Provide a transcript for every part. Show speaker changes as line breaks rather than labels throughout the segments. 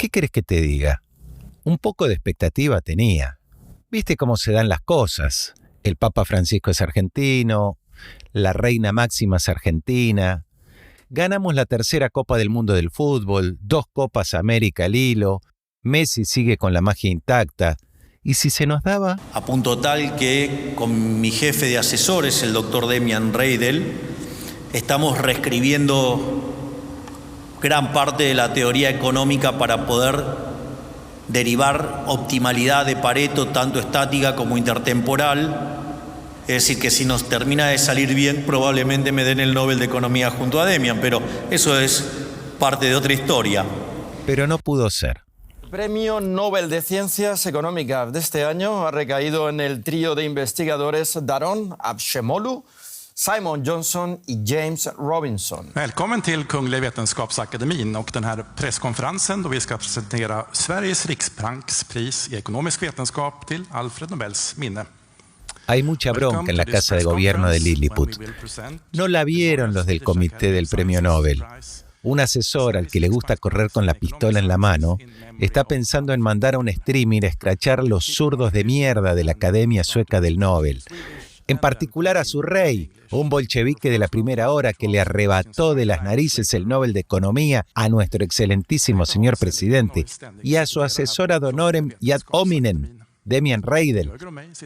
¿Qué querés que te diga? Un poco de expectativa tenía. ¿Viste cómo se dan las cosas? El Papa Francisco es argentino, la Reina Máxima es argentina, ganamos la 3ª Copa del Mundo del fútbol, 2 Copas América al hilo, Messi sigue con la magia intacta. ¿Y si se nos daba?
A punto tal que con mi jefe de asesores, el doctor Demian Reidel, estamos reescribiendo gran parte de la teoría económica para poder derivar optimalidad de Pareto, tanto estática como intertemporal. Es decir, que si nos termina de salir bien, probablemente me den el Nobel de Economía junto a Demian, pero eso es parte de otra historia.
Pero no pudo ser.
El Premio Nobel de Ciencias Económicas de este año ha recaído en el trío de investigadores Daron Acemoglu, Simon Johnson y James Robinson.
Välkommen till Kungliga Vetenskapsakademin och den här presskonferensen då vi ska presentera Sveriges Riksbankspris i ekonomisk vetenskap till Alfred Nobels minne.
Hay mucha bronca en la Casa de Gobierno de Lilliput. No la vieron los del comité del Premio Nobel. Un asesor al que le gusta correr con la pistola en la mano está pensando en mandar a un streamer a escrachar los zurdos de mierda de la Academia Sueca del Nobel. En particular a su rey, un bolchevique de la primera hora que le arrebató de las narices el Nobel de Economía a nuestro excelentísimo señor presidente, y a su asesor ad honorem y ad hominem, Demian Reidel,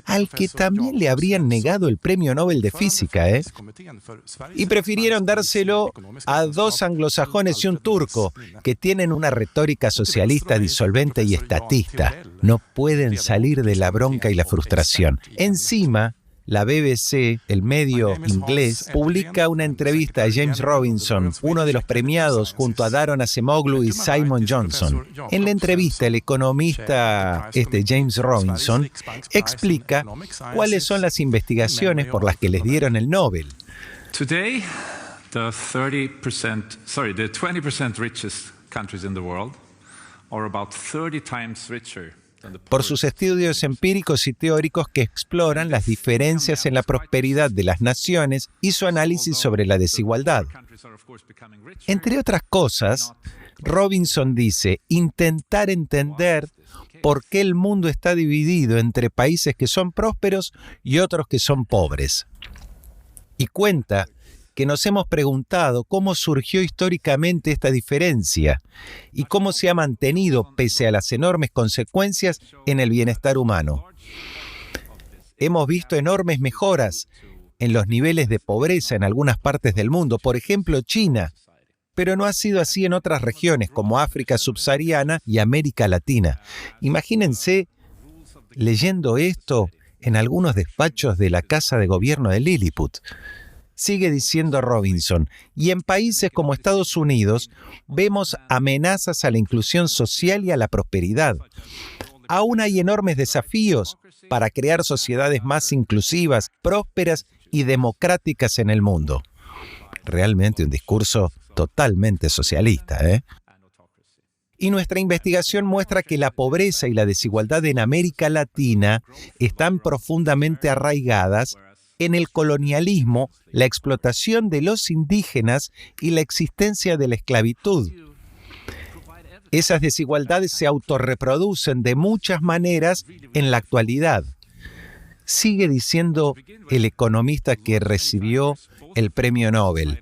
al que también le habrían negado el Premio Nobel de Física, Y prefirieron dárselo a 2 anglosajones y un turco, que tienen una retórica socialista disolvente y estatista. No pueden salir de la bronca y la frustración. Encima, la BBC, el medio inglés, publica una entrevista a James Robinson, uno de los premiados, junto a Daron Acemoglu y Simon Johnson. En la entrevista, el economista James Robinson explica cuáles son las investigaciones por las que les dieron el Nobel.
Today, the 20% richest countries in the world are about 30 times richer.
Por sus estudios empíricos y teóricos que exploran las diferencias en la prosperidad de las naciones y su análisis sobre la desigualdad. Entre otras cosas, Robinson dice intentar entender por qué el mundo está dividido entre países que son prósperos y otros que son pobres. Y cuenta que nos hemos preguntado cómo surgió históricamente esta diferencia y cómo se ha mantenido pese a las enormes consecuencias en el bienestar humano. Hemos visto enormes mejoras en los niveles de pobreza en algunas partes del mundo, por ejemplo China, pero no ha sido así en otras regiones como África subsahariana y América Latina. Imagínense leyendo esto en algunos despachos de la Casa de Gobierno de Lilliput. Sigue diciendo Robinson, y en países como Estados Unidos vemos amenazas a la inclusión social y a la prosperidad. Aún hay enormes desafíos para crear sociedades más inclusivas, prósperas y democráticas en el mundo. Realmente un discurso totalmente socialista, Y nuestra investigación muestra que la pobreza y la desigualdad en América Latina están profundamente arraigadas en el colonialismo, la explotación de los indígenas y la existencia de la esclavitud. Esas desigualdades se autorreproducen de muchas maneras en la actualidad. Sigue diciendo el economista que recibió el Premio Nobel.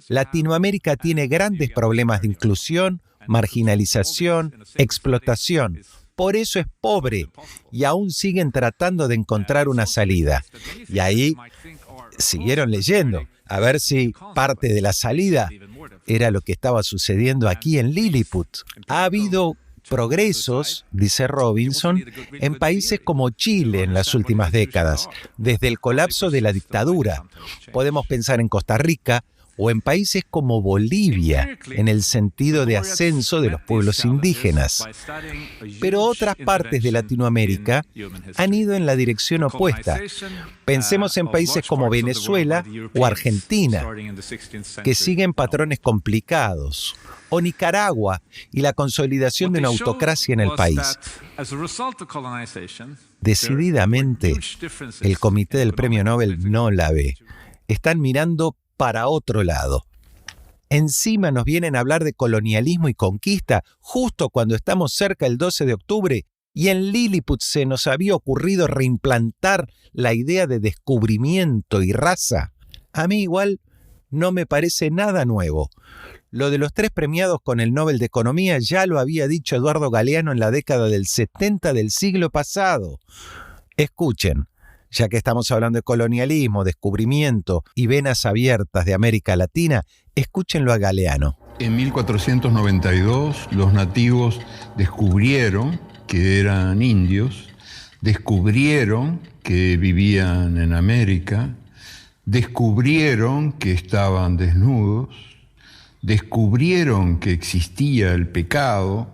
Latinoamérica tiene grandes problemas de inclusión, marginalización, explotación. Por eso es pobre y aún siguen tratando de encontrar una salida. Y ahí siguieron leyendo, a ver si parte de la salida era lo que estaba sucediendo aquí en Lilliput. Ha habido progresos, dice Robinson, en países como Chile en las últimas décadas, desde el colapso de la dictadura. Podemos pensar en Costa Rica, o en países como Bolivia, en el sentido de ascenso de los pueblos indígenas. Pero otras partes de Latinoamérica han ido en la dirección opuesta. Pensemos en países como Venezuela o Argentina, que siguen patrones complicados, o Nicaragua y la consolidación de una autocracia en el país. Decididamente, el comité del Premio Nobel no la ve. Están mirando para otro lado. Encima nos vienen a hablar de colonialismo y conquista justo cuando estamos cerca del 12 de octubre y en Lilliput se nos había ocurrido reimplantar la idea de descubrimiento y raza. A mí igual no me parece nada nuevo. Lo de los 3 premiados con el Nobel de Economía ya lo había dicho Eduardo Galeano en la década del 70 del siglo pasado. Escuchen, ya que estamos hablando de colonialismo, descubrimiento y venas abiertas de América Latina, escúchenlo a Galeano.
En 1492 los nativos descubrieron que eran indios, descubrieron que vivían en América, descubrieron que estaban desnudos, descubrieron que existía el pecado,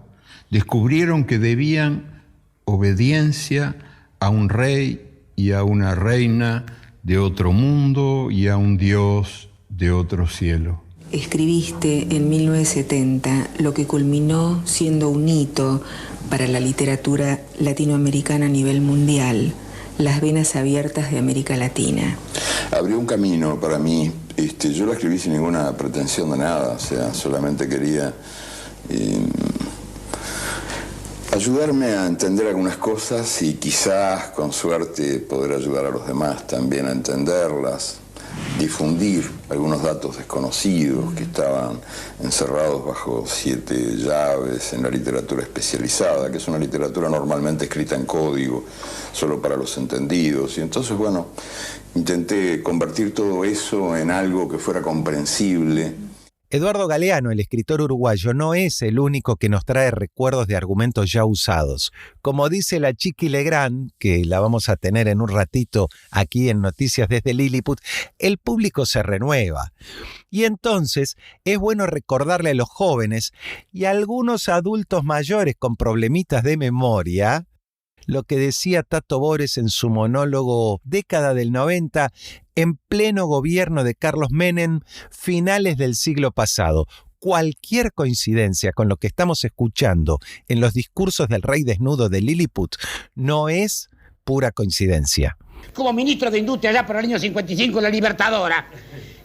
descubrieron que debían obediencia a un rey y a una reina de otro mundo y a un Dios de otro cielo.
Escribiste en 1970 lo que culminó siendo un hito para la literatura latinoamericana a nivel mundial, Las venas abiertas de América Latina.
Abrió un camino para mí. Yo la escribí sin ninguna pretensión de nada, o sea, solamente quería ayudarme a entender algunas cosas y quizás, con suerte, poder ayudar a los demás también a entenderlas, difundir algunos datos desconocidos que estaban encerrados bajo 7 llaves en la literatura especializada, que es una literatura normalmente escrita en código, solo para los entendidos. Y entonces, bueno, intenté convertir todo eso en algo que fuera comprensible.
Eduardo Galeano, el escritor uruguayo, no es el único que nos trae recuerdos de argumentos ya usados. Como dice la Chiqui Legrand, que la vamos a tener en un ratito aquí en Noticias desde Lilliput, el público se renueva. Y entonces es bueno recordarle a los jóvenes y a algunos adultos mayores con problemitas de memoria lo que decía Tato Bores en su monólogo Década del 90, en pleno gobierno de Carlos Menem, finales del siglo pasado. Cualquier coincidencia con lo que estamos escuchando en los discursos del rey desnudo de Lilliput no es pura coincidencia.
Como ministro de Industria allá por el año 55 en la Libertadora,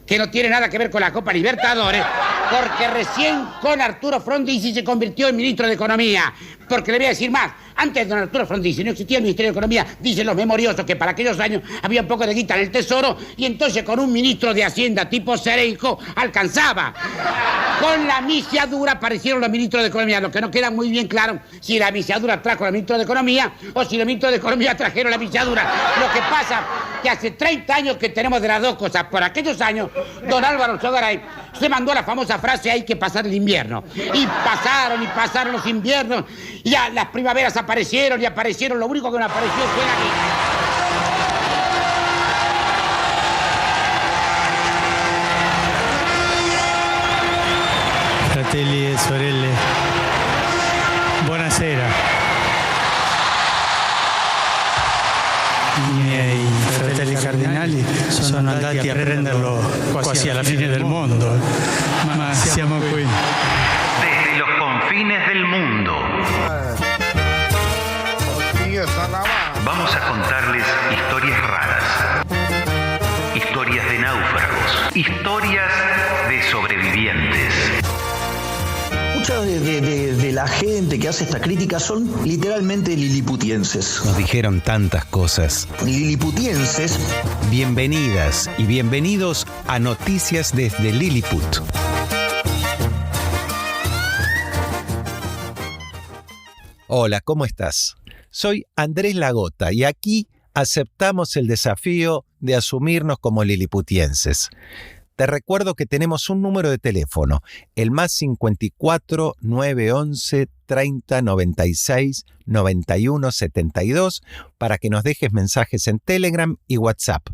que no tiene nada que ver con la Copa Libertadores, porque recién con Arturo Frondizi se convirtió en ministro de Economía. Porque le voy a decir más, antes de don Arturo Frondizi no existía el Ministerio de Economía, dicen los memoriosos que para aquellos años había un poco de guita en el Tesoro y entonces con un ministro de Hacienda tipo Cereijo alcanzaba. Con la misiadura aparecieron los ministros de Economía, lo que no queda muy bien claro si la misiadura trajo al ministro de Economía o si los ministros de Economía trajeron la misiadura. Lo que pasa que hace 30 años que tenemos de las dos cosas. Por aquellos años, don Álvaro Sogaray se mandó la famosa frase hay que pasar el invierno. Y pasaron los inviernos. Y ya las primaveras aparecieron, lo único que no apareció fue la guita.
Fratelli e sorelle, buonasera. I miei fratelli cardinali sono andati a prenderlo quasi alla fine del mondo, ma siamo qui.
Desde los confines del mundo. Vamos a contarles historias raras, historias de náufragos, historias de sobrevivientes.
Mucha de la gente que hace esta crítica son literalmente liliputienses.
Nos dijeron tantas cosas.
Liliputienses.
Bienvenidas y bienvenidos a Noticias desde Lilliput. Hola, ¿cómo estás? Soy Andrés Lagota y aquí aceptamos el desafío de asumirnos como liliputienses. Te recuerdo que tenemos un número de teléfono, el +54 911 30 96 91 72, para que nos dejes mensajes en Telegram y WhatsApp.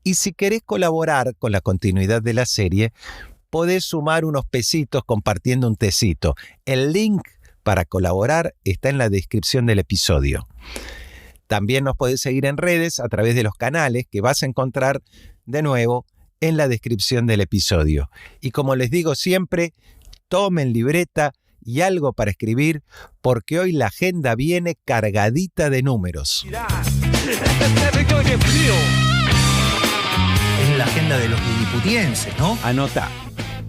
Y si querés colaborar con la continuidad de la serie, podés sumar unos pesitos compartiendo un tecito. El link para colaborar está en la descripción del episodio. También nos podés seguir en redes a través de los canales que vas a encontrar de nuevo en la descripción del episodio. Y como les digo siempre, tomen libreta y algo para escribir, porque hoy la agenda viene cargadita de números.
Es la agenda de los liliputienses, ¿no?
Anota.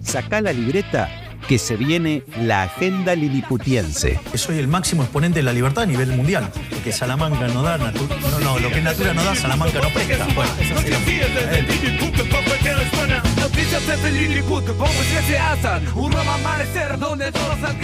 Sacá la libreta que se viene la agenda liliputiense.
Soy el máximo exponente de la libertad a nivel mundial. Lo que Salamanca no da, lo que Natura no da, Salamanca no presta. Bueno, eso sería...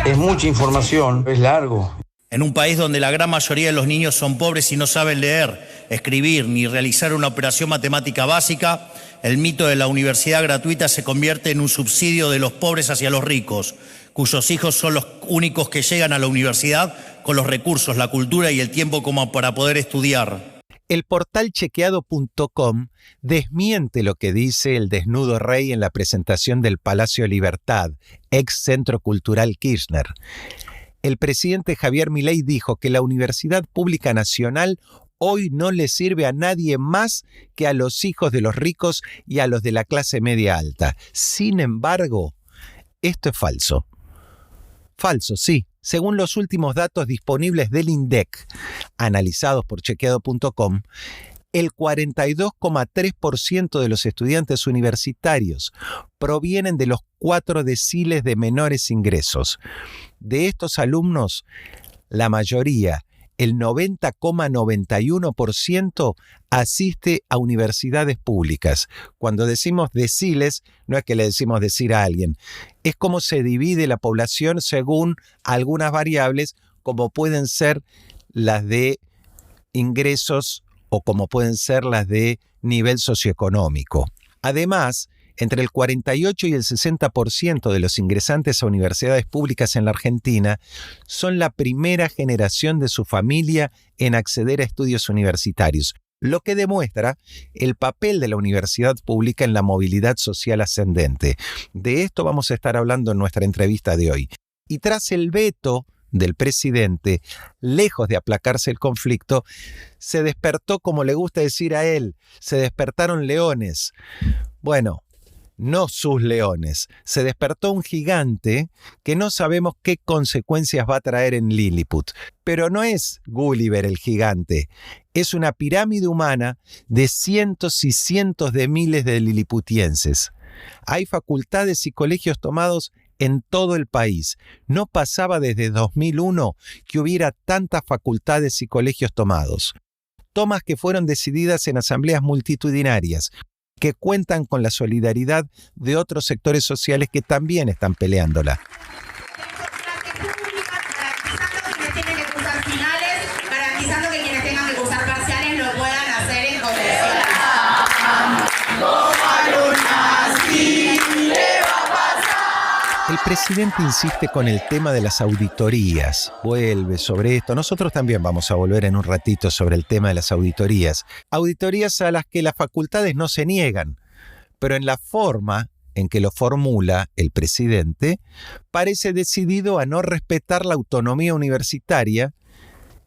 Es mucha información, es largo.
En un país donde la gran mayoría de los niños son pobres y no saben leer, escribir ni realizar una operación matemática básica, el mito de la universidad gratuita se convierte en un subsidio de los pobres hacia los ricos, cuyos hijos son los únicos que llegan a la universidad con los recursos, la cultura y el tiempo como para poder estudiar.
El portal chequeado.com desmiente lo que dice el desnudo rey en la presentación del Palacio Libertad, ex Centro Cultural Kirchner. El presidente Javier Milei dijo que la Universidad Pública Nacional hoy no le sirve a nadie más que a los hijos de los ricos y a los de la clase media alta. Sin embargo, esto es falso. Falso, sí. Según los últimos datos disponibles del INDEC, analizados por chequeado.com, el 42,3% de los estudiantes universitarios provienen de los 4 deciles de menores ingresos. De estos alumnos, la mayoría, el 90,91%, asiste a universidades públicas. Cuando decimos deciles, no es que le decimos decir a alguien, es cómo se divide la población según algunas variables, como pueden ser las de ingresos o como pueden ser las de nivel socioeconómico. Además, entre el 48 y el 60% de los ingresantes a universidades públicas en la Argentina son la primera generación de su familia en acceder a estudios universitarios, lo que demuestra el papel de la universidad pública en la movilidad social ascendente. De esto vamos a estar hablando en nuestra entrevista de hoy. Y tras el veto del presidente, lejos de aplacarse el conflicto, se despertó, como le gusta decir a él, se despertaron leones. Bueno, no sus leones. Se despertó un gigante que no sabemos qué consecuencias va a traer en Lilliput. Pero no es Gulliver el gigante. Es una pirámide humana de cientos y cientos de miles de liliputienses. Hay facultades y colegios tomados en todo el país. No pasaba desde 2001 que hubiera tantas facultades y colegios tomados. Tomas que fueron decididas en asambleas multitudinarias, que cuentan con la solidaridad de otros sectores sociales que también están peleándola.
Garantizando que quienes tienen que cursar finales, garantizando que quienes tengan que cursar parciales lo puedan hacer en condiciones.
El presidente insiste con el tema de las auditorías. Vuelve sobre esto. Nosotros también vamos a volver en un ratito sobre el tema de las auditorías. Auditorías a las que las facultades no se niegan, pero en la forma en que lo formula el presidente, parece decidido a no respetar la autonomía universitaria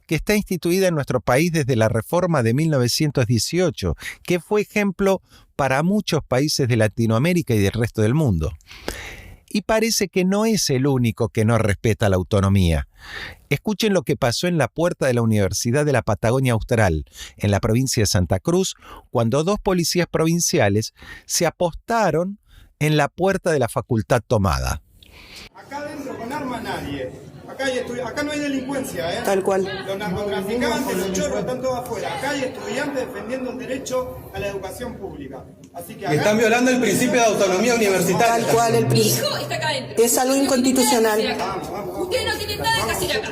que está instituida en nuestro país desde la reforma de 1918, que fue ejemplo para muchos países de Latinoamérica y del resto del mundo. Y parece que no es el único que no respeta la autonomía. Escuchen lo que pasó en la puerta de la Universidad de la Patagonia Austral, en la provincia de Santa Cruz, cuando 2 policías provinciales se apostaron en la puerta de la facultad tomada.
Acá adentro con arma nadie. Acá no hay delincuencia, ¿eh?
Tal cual.
Los narcotraficantes, los chorros están todos afuera. Acá hay estudiantes defendiendo el derecho a la educación pública. Así que acá...
Están violando el principio de autonomía universitaria. Tal cual, el
hijo está acá adentro.
Es algo inconstitucional.
Ustedes no tienen nada que hacer acá.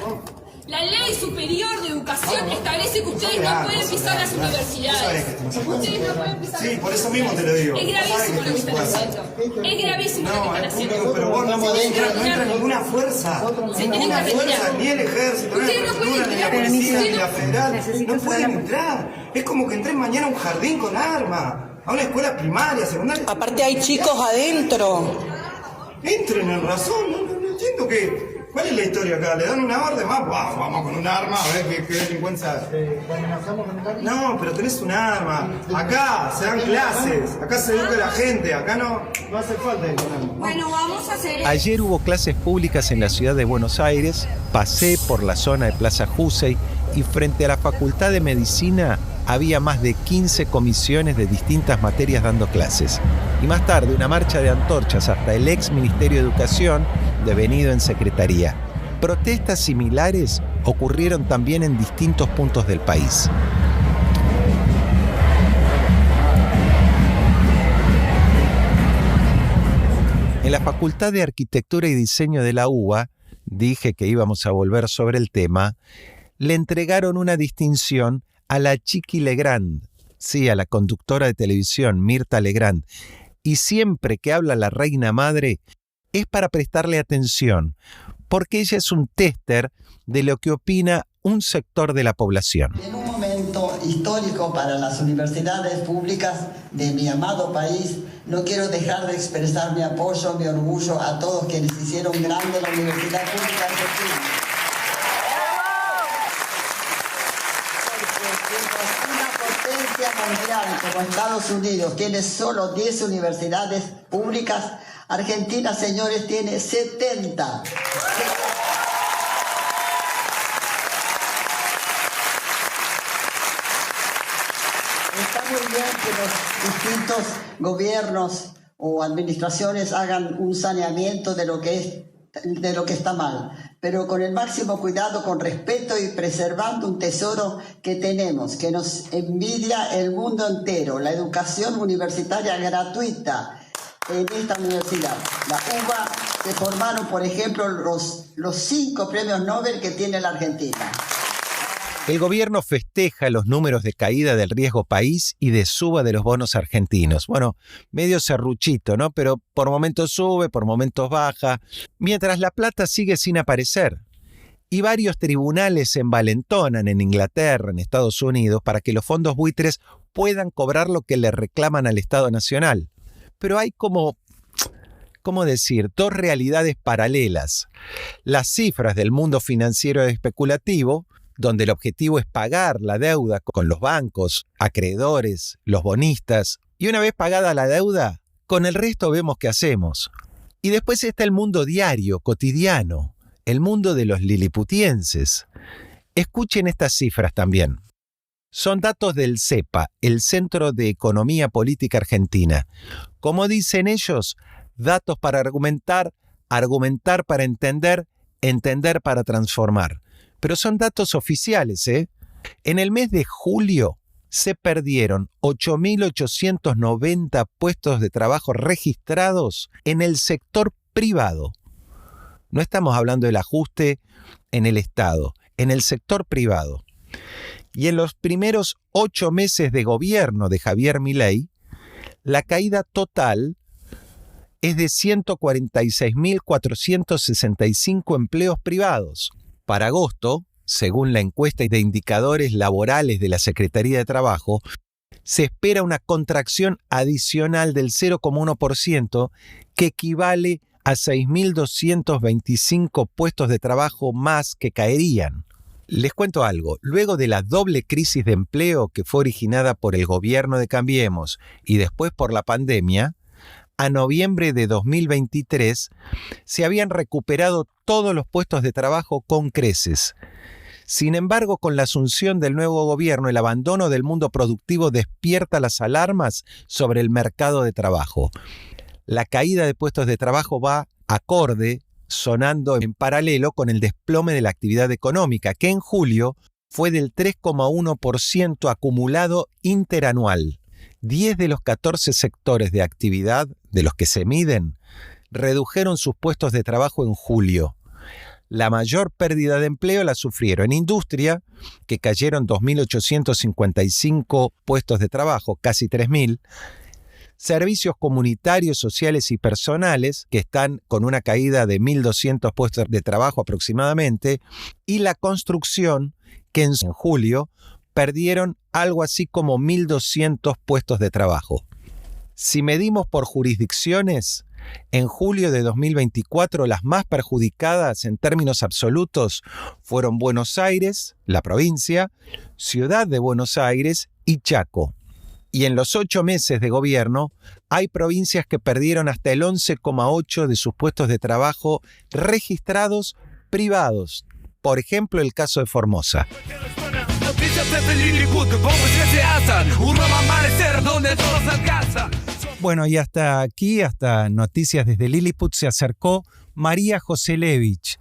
La Ley Superior de Educación establece que ustedes no pueden pisar las universidades. Ustedes no pueden pisar.
Sí, por eso mismo te lo digo.
Es gravísimo lo que están haciendo. Es gravísimo lo que están haciendo.
Pero vos no entra ninguna fuerza. Ninguna fuerza, ni el ejército, ni la cultura, ni la policía, ni la federal. No pueden entrar. Es como que entres mañana a un jardín con arma. A una escuela primaria, secundaria.
Aparte hay chicos adentro.
Entren en razón. No entiendo qué. ¿Cuál es la historia acá? ¿Le dan una orden más? Vamos con un arma, a ver qué delincuencia. No, pero tenés un arma. Acá se dan clases, acá se educa la gente, acá no hace falta ir con arma.
Bueno, vamos a hacer...
Ayer hubo clases públicas en la ciudad de Buenos Aires, pasé por la zona de Plaza Jussey y frente a la Facultad de Medicina había más de 15 comisiones de distintas materias dando clases. Y más tarde, una marcha de antorchas hasta el ex Ministerio de Educación, devenido en Secretaría. Protestas similares ocurrieron también en distintos puntos del país. En la Facultad de Arquitectura y Diseño de la UBA, dije que íbamos a volver sobre el tema, le entregaron una distinción a la Chiqui Legrand, sí, a la conductora de televisión Mirta Legrand, y siempre que habla la reina madre es para prestarle atención, porque ella es un tester de lo que opina un sector de la población.
En un momento histórico para las universidades públicas de mi amado país, no quiero dejar de expresar mi apoyo, mi orgullo a todos quienes hicieron grande la Universidad Pública Argentina. Una potencia mundial como Estados Unidos tiene solo 10 universidades públicas. Argentina, señores, tiene 70. Está muy bien que los distintos gobiernos o administraciones hagan un saneamiento de lo que está mal, pero con el máximo cuidado, con respeto y preservando un tesoro que tenemos, que nos envidia el mundo entero, la educación universitaria gratuita en esta universidad. La UBA se formaron, por ejemplo, los 5 premios Nobel que tiene la Argentina.
El gobierno festeja los números de caída del riesgo país y de suba de los bonos argentinos. Bueno, medio serruchito, ¿no? Pero por momentos sube, por momentos baja, mientras la plata sigue sin aparecer. Y varios tribunales se envalentonan en Inglaterra, en Estados Unidos, para que los fondos buitres puedan cobrar lo que le reclaman al Estado Nacional. Pero hay ¿cómo decir? 2 realidades paralelas. Las cifras del mundo financiero especulativo, donde el objetivo es pagar la deuda con los bancos, acreedores, los bonistas, y una vez pagada la deuda, con el resto vemos qué hacemos. Y después está el mundo diario, cotidiano, el mundo de los liliputienses. Escuchen estas cifras también. Son datos del CEPA, el Centro de Economía Política Argentina. Como dicen ellos, datos para argumentar, argumentar para entender, entender para transformar. Pero son datos oficiales, ¿eh? En el mes de julio se perdieron 8.890 puestos de trabajo registrados en el sector privado. No estamos hablando del ajuste en el Estado, en el sector privado. Y en los primeros 8 meses de gobierno de Javier Milei, la caída total es de 146.465 empleos privados. Para agosto, según la encuesta de indicadores laborales de la Secretaría de Trabajo, se espera una contracción adicional del 0,1% que equivale a 6.225 puestos de trabajo más que caerían. Les cuento algo, luego de la doble crisis de empleo que fue originada por el gobierno de Cambiemos y después por la pandemia, a noviembre de 2023 se habían recuperado todos los puestos de trabajo con creces. Sin embargo, con la asunción del nuevo gobierno, el abandono del mundo productivo despierta las alarmas sobre el mercado de trabajo. La caída de puestos de trabajo va acorde, sonando en paralelo con el desplome de la actividad económica, que en julio fue del 3,1% acumulado interanual. 10 de los 14 sectores de actividad de los que se miden redujeron sus puestos de trabajo en julio. La mayor pérdida de empleo la sufrieron en industria, que cayeron 2.855 puestos de trabajo, casi 3.000, servicios comunitarios, sociales y personales, que están con una caída de 1.200 puestos de trabajo aproximadamente, y la construcción, que en julio perdieron algo así como 1.200 puestos de trabajo. Si medimos por jurisdicciones, en julio de 2024 las más perjudicadas en términos absolutos fueron Buenos Aires, la provincia, Ciudad de Buenos Aires y Chaco. Y en los 8 meses de gobierno hay provincias que perdieron hasta el 11,8% de sus puestos de trabajo registrados privados. Por ejemplo, el caso de Formosa.
noticias desde Lilliput, bombas que se alzan, un nuevo amanecer donde todos alcanzan.
Bueno, y hasta aquí, hasta Noticias desde Lilliput, se acercó María Joselevich,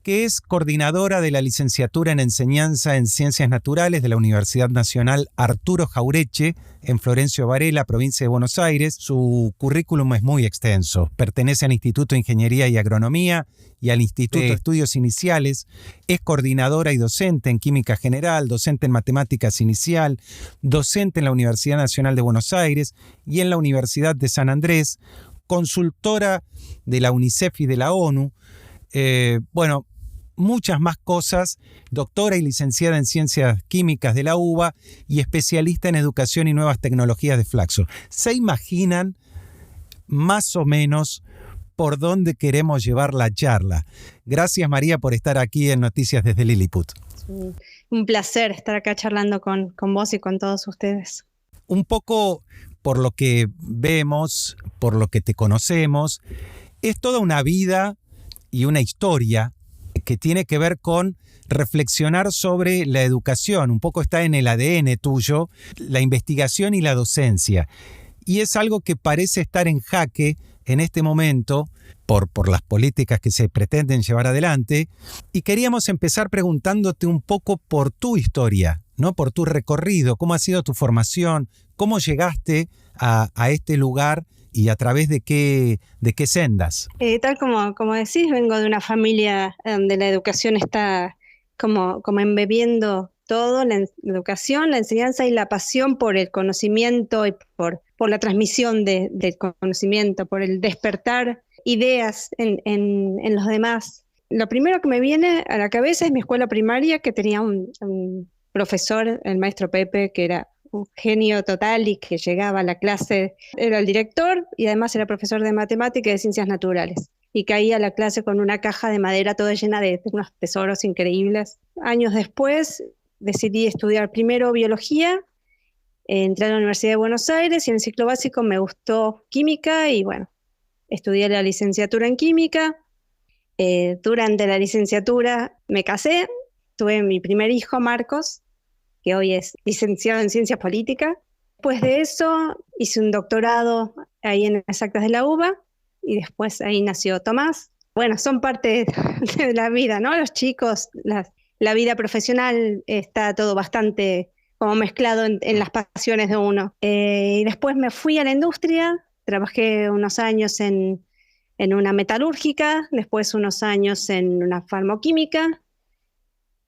que es coordinadora de la licenciatura en Enseñanza en Ciencias Naturales de la Universidad Nacional Arturo Jauretche, en Florencio Varela, provincia de Buenos Aires. Su currículum es muy extenso. Pertenece al Instituto de Ingeniería y Agronomía y al Instituto de Estudios Iniciales. Es coordinadora y docente en Química General, docente en Matemáticas Inicial, docente en la Universidad Nacional de Buenos Aires y en la Universidad de San Andrés, consultora de la UNICEF y de la ONU. Muchas más cosas, doctora y licenciada en Ciencias Químicas de la UBA y especialista en Educación y Nuevas Tecnologías de Flaxo. ¿Se imaginan más o menos por dónde queremos llevar la charla? Gracias, María, por estar aquí en Noticias desde Lilliput.
Un placer estar acá charlando con vos y con todos ustedes.
Un poco por lo que vemos, por lo que te conocemos, es toda una vida y una historia que tiene que ver con reflexionar sobre la educación. Un poco está en el ADN tuyo, la investigación y la docencia. Y es algo que parece estar en jaque en este momento por las políticas que se pretenden llevar adelante. Y queríamos empezar preguntándote un poco por tu historia, ¿no? Por tu recorrido, cómo ha sido tu formación, cómo llegaste a este lugar y a través de qué sendas.
Tal como decís, vengo de una familia donde la educación está como embebiendo todo, la educación, la enseñanza y la pasión por el conocimiento y por la transmisión del conocimiento, por el despertar ideas en los demás. Lo primero que me viene a la cabeza es mi escuela primaria, que tenía un profesor, el maestro Pepe, que era un genio total y que llegaba a la clase, era el director y además era profesor de matemáticas y de ciencias naturales. Y caía a la clase con una caja de madera toda llena de unos tesoros increíbles. Años después decidí estudiar primero biología, entré a la Universidad de Buenos Aires y en el ciclo básico me gustó química y bueno, estudié la licenciatura en química. Durante la licenciatura me casé, tuve mi primer hijo, Marcos, que hoy es licenciado en Ciencias Políticas. Después de eso hice un doctorado ahí en Exactas de la UBA y después ahí nació Tomás. Bueno, son parte de la vida, ¿no? Los chicos, la vida profesional está todo bastante como mezclado en las pasiones de uno. Y después me fui a la industria, trabajé unos años en una metalúrgica, después unos años en una farmoquímica.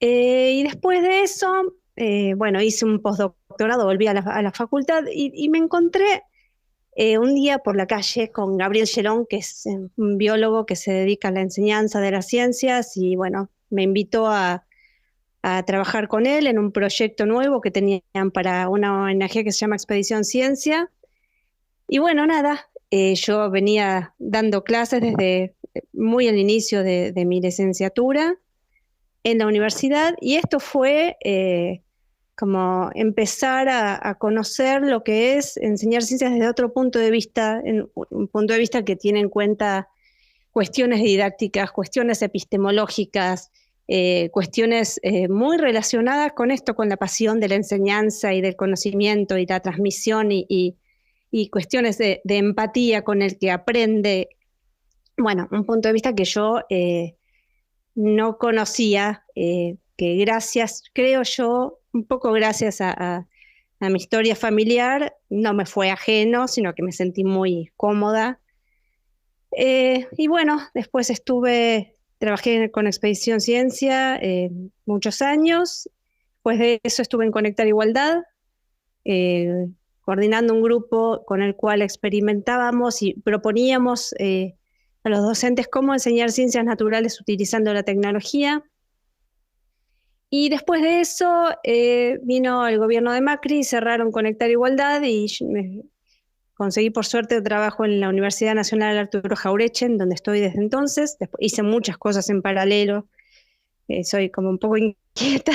Y después de eso, hice un postdoctorado, volví a la facultad y me encontré un día por la calle con Gabriel Gelón, que es un biólogo que se dedica a la enseñanza de las ciencias y bueno, me invitó a trabajar con él en un proyecto nuevo que tenían para una ONG que se llama Expedición Ciencia. Y bueno, nada, yo venía dando clases desde muy al inicio de mi licenciatura en la universidad y esto fue como empezar a conocer lo que es enseñar ciencias desde otro punto de vista, un punto de vista que tiene en cuenta cuestiones didácticas, cuestiones epistemológicas, cuestiones muy relacionadas con esto, con la pasión de la enseñanza y del conocimiento y la transmisión y cuestiones de empatía con el que aprende. Bueno, un punto de vista que yo no conocía, que gracias, creo yo, un poco gracias a mi historia familiar, no me fue ajeno, sino que me sentí muy cómoda. Y bueno, después trabajé con Expedición Ciencia muchos años, después de eso estuve en Conectar Igualdad, coordinando un grupo con el cual experimentábamos y proponíamos a los docentes cómo enseñar ciencias naturales utilizando la tecnología. Y después de eso vino el gobierno de Macri, cerraron Conectar Igualdad y conseguí por suerte trabajo en la Universidad Nacional Arturo Jauretche, en donde estoy desde entonces. Después hice muchas cosas en paralelo, soy como un poco inquieta.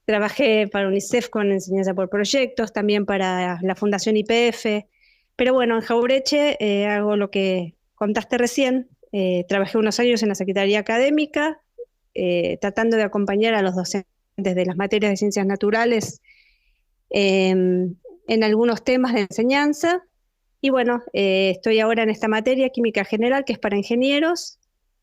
Trabajé para UNICEF con enseñanza por proyectos, también para la Fundación YPF. Pero bueno, en Jauretche hago lo que contaste recién. Trabajé unos años en la Secretaría Académica, tratando de acompañar a los docentes desde las materias de ciencias naturales en algunos temas de enseñanza. Y bueno, estoy ahora en esta materia, Química General, que es para ingenieros,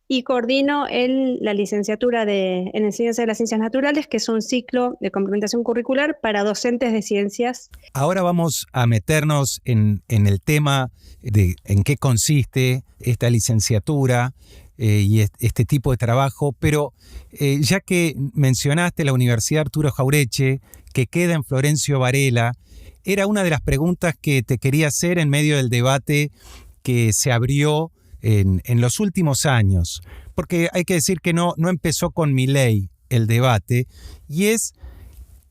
y coordino la licenciatura en Enseñanza de las Ciencias Naturales, que es un ciclo de complementación curricular para docentes de ciencias.
Ahora vamos a meternos en el tema de en qué consiste esta licenciatura y este tipo de trabajo, pero ya que mencionaste la Universidad Arturo Jauretche, que queda en Florencio Varela, era una de las preguntas que te quería hacer en medio del debate que se abrió en los últimos años, porque hay que decir que no empezó con Milei el debate, y es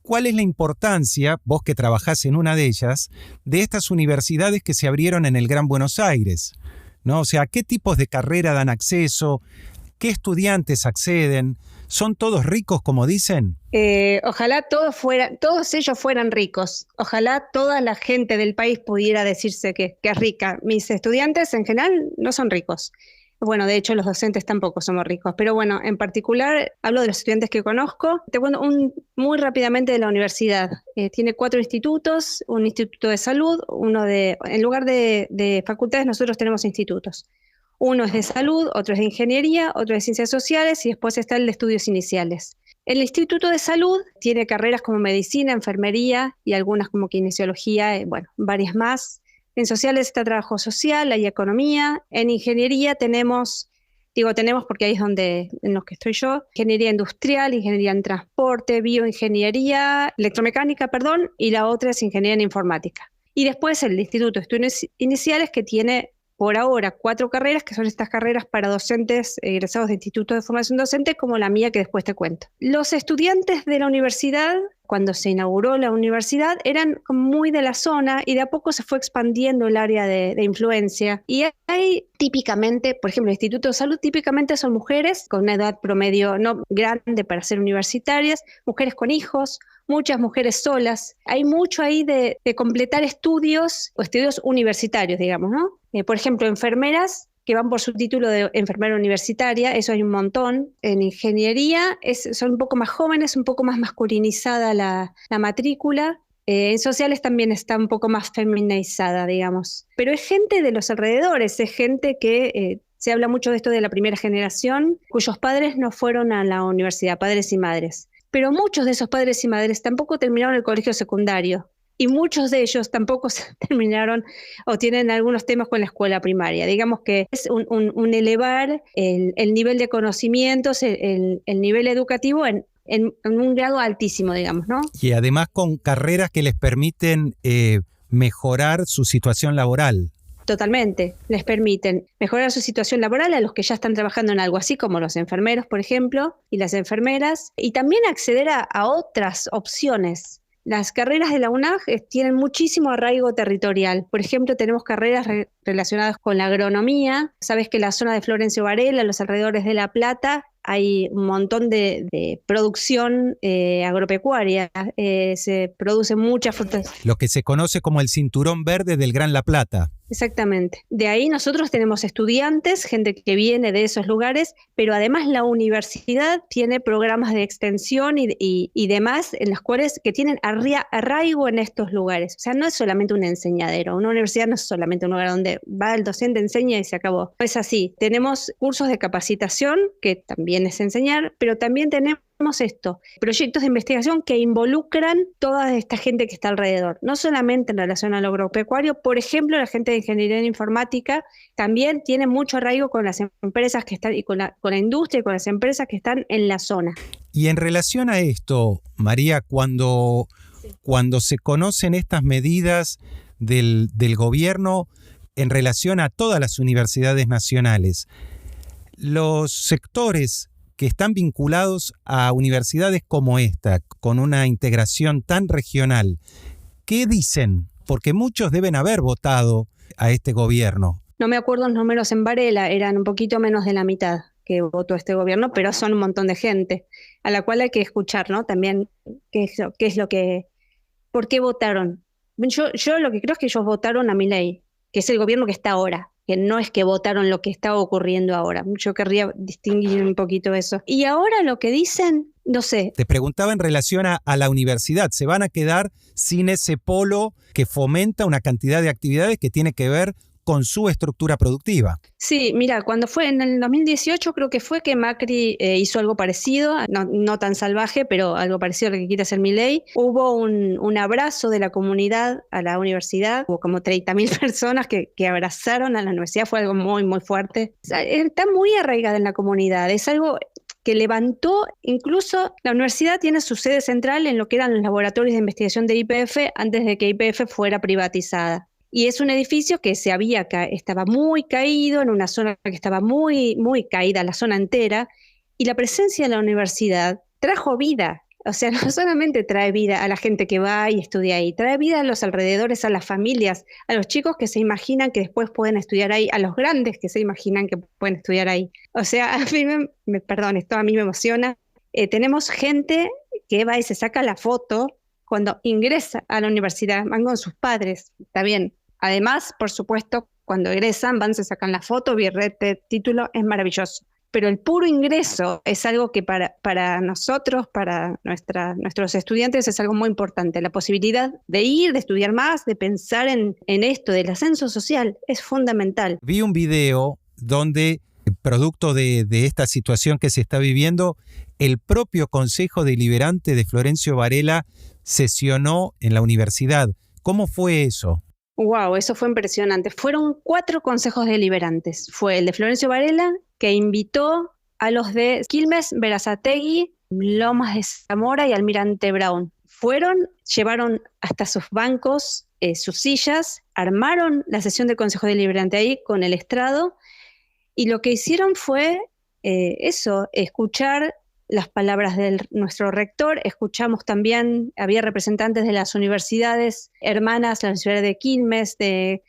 cuál es la importancia, vos que trabajás en una de ellas, de estas universidades que se abrieron en el Gran Buenos Aires, ¿no? O sea, ¿a qué tipos de carrera dan acceso? ¿Qué estudiantes acceden? ¿Son todos ricos, como dicen?
Ojalá todos ellos fueran ricos. Ojalá toda la gente del país pudiera decirse que es rica. Mis estudiantes en general no son ricos. Bueno, de hecho los docentes tampoco somos ricos. Pero bueno, en particular hablo de los estudiantes que conozco. Te cuento muy rápidamente de la universidad. Tiene 4 institutos, un instituto de salud, en lugar de facultades nosotros tenemos institutos. Uno es de salud, otro es de ingeniería, otro de ciencias sociales y después está el de estudios iniciales. El Instituto de Salud tiene carreras como medicina, enfermería y algunas como kinesiología, varias más. En sociales está trabajo social, hay economía. En ingeniería tenemos porque ahí es en los que estoy yo, ingeniería industrial, ingeniería en transporte, bioingeniería, electromecánica, y la otra es ingeniería en informática. Y después el Instituto de Estudios Iniciales, que tiene por ahora 4 carreras, que son estas carreras para docentes egresados de institutos de formación docente, como la mía que después te cuento. Los estudiantes de la universidad, cuando se inauguró la universidad, eran muy de la zona y de a poco se fue expandiendo el área de influencia. Y hay típicamente, por ejemplo, el Instituto de Salud típicamente son mujeres con una edad promedio no grande para ser universitarias, mujeres con hijos, muchas mujeres solas. Hay mucho ahí de completar estudios o estudios universitarios, digamos, ¿no? Por ejemplo, enfermeras que van por su título de enfermera universitaria, eso hay un montón. En ingeniería son un poco más jóvenes, un poco más masculinizada la matrícula. En sociales también está un poco más feminizada, digamos. Pero es gente de los alrededores, es gente que se habla mucho de esto de la primera generación, cuyos padres no fueron a la universidad, padres y madres. Pero muchos de esos padres y madres tampoco terminaron el colegio secundario. Y muchos de ellos tampoco terminaron o tienen algunos temas con la escuela primaria. Digamos que es un elevar el nivel de conocimientos, el nivel educativo en un grado altísimo, digamos, ¿no?
Y además con carreras que les permiten mejorar su situación laboral.
Totalmente, les permiten mejorar su situación laboral a los que ya están trabajando en algo así, como los enfermeros, por ejemplo, y las enfermeras, y también acceder a otras opciones. Las carreras de la UNAG tienen muchísimo arraigo territorial. Por ejemplo, tenemos carreras relacionadas con la agronomía. Sabes que la zona de Florencio Varela, los alrededores de La Plata, hay un montón de producción agropecuaria. Se producen muchas frutas.
Lo que se conoce como el cinturón verde del Gran La Plata.
Exactamente. De ahí nosotros tenemos estudiantes, gente que viene de esos lugares, pero además la universidad tiene programas de extensión y demás en los cuales que tienen arraigo en estos lugares. O sea, no es solamente un enseñadero. Una universidad no es solamente un lugar donde va el docente, enseña y se acabó. No es así. Tenemos cursos de capacitación, que también es enseñar, pero también tenemos proyectos de investigación que involucran toda esta gente que está alrededor, no solamente en relación al agropecuario. Por ejemplo, la gente de ingeniería en informática también tiene mucho arraigo con las empresas que están y con la industria y con las empresas que están en la zona.
Y en relación a esto, María, cuando se conocen estas medidas del gobierno en relación a todas las universidades nacionales, los sectores que están vinculados a universidades como esta, con una integración tan regional, ¿qué dicen? Porque muchos deben haber votado a este gobierno.
No me acuerdo los números en Varela, eran un poquito menos de la mitad que votó este gobierno, pero son un montón de gente, a la cual hay que escuchar, ¿no? También ¿por qué votaron? Yo lo que creo es que ellos votaron a Milei, que es el gobierno que está ahora, que no es que votaron lo que está ocurriendo ahora. Yo querría distinguir un poquito eso. Y ahora lo que dicen no sé.
Te preguntaba en relación a la universidad. ¿Se van a quedar sin ese polo que fomenta una cantidad de actividades que tiene que ver con su estructura productiva?
Sí, mira, cuando fue en el 2018 creo que fue que Macri hizo algo parecido, no tan salvaje, pero algo parecido a lo que quiere hacer Milei. Hubo un abrazo de la comunidad a la universidad, hubo como 30.000 personas que abrazaron a la universidad, fue algo muy, muy fuerte. O sea, está muy arraigada en la comunidad, es algo que levantó, incluso la universidad tiene su sede central en lo que eran los laboratorios de investigación de YPF antes de que YPF fuera privatizada. Y es un edificio que estaba muy caído, en una zona que estaba muy, muy caída, la zona entera, y la presencia de la universidad trajo vida. O sea, no solamente trae vida a la gente que va y estudia ahí, trae vida a los alrededores, a las familias, a los chicos que se imaginan que después pueden estudiar ahí, a los grandes que se imaginan que pueden estudiar ahí. O sea, a mí perdón, esto a mí me emociona. Tenemos gente que va y se saca la foto cuando ingresa a la universidad, van con sus padres, está bien. Además, por supuesto, cuando egresan, se sacan la foto, birrete, título, es maravilloso. Pero el puro ingreso es algo que para nosotros, para nuestros estudiantes, es algo muy importante. La posibilidad de ir, de estudiar más, de pensar en esto, del ascenso social, es fundamental.
Vi un video donde, producto de esta situación que se está viviendo, el propio Consejo Deliberante de Florencio Varela sesionó en la universidad. ¿Cómo fue eso?
Wow, eso fue impresionante. Fueron 4 consejos deliberantes. Fue el de Florencio Varela, que invitó a los de Quilmes, Berazategui, Lomas de Zamora y Almirante Brown. Llevaron hasta sus bancos, sus sillas, armaron la sesión del Consejo Deliberante ahí con el estrado, y lo que hicieron fue escuchar las palabras de nuestro rector. Escuchamos también, había representantes de las universidades hermanas, la Universidad de Quilmes,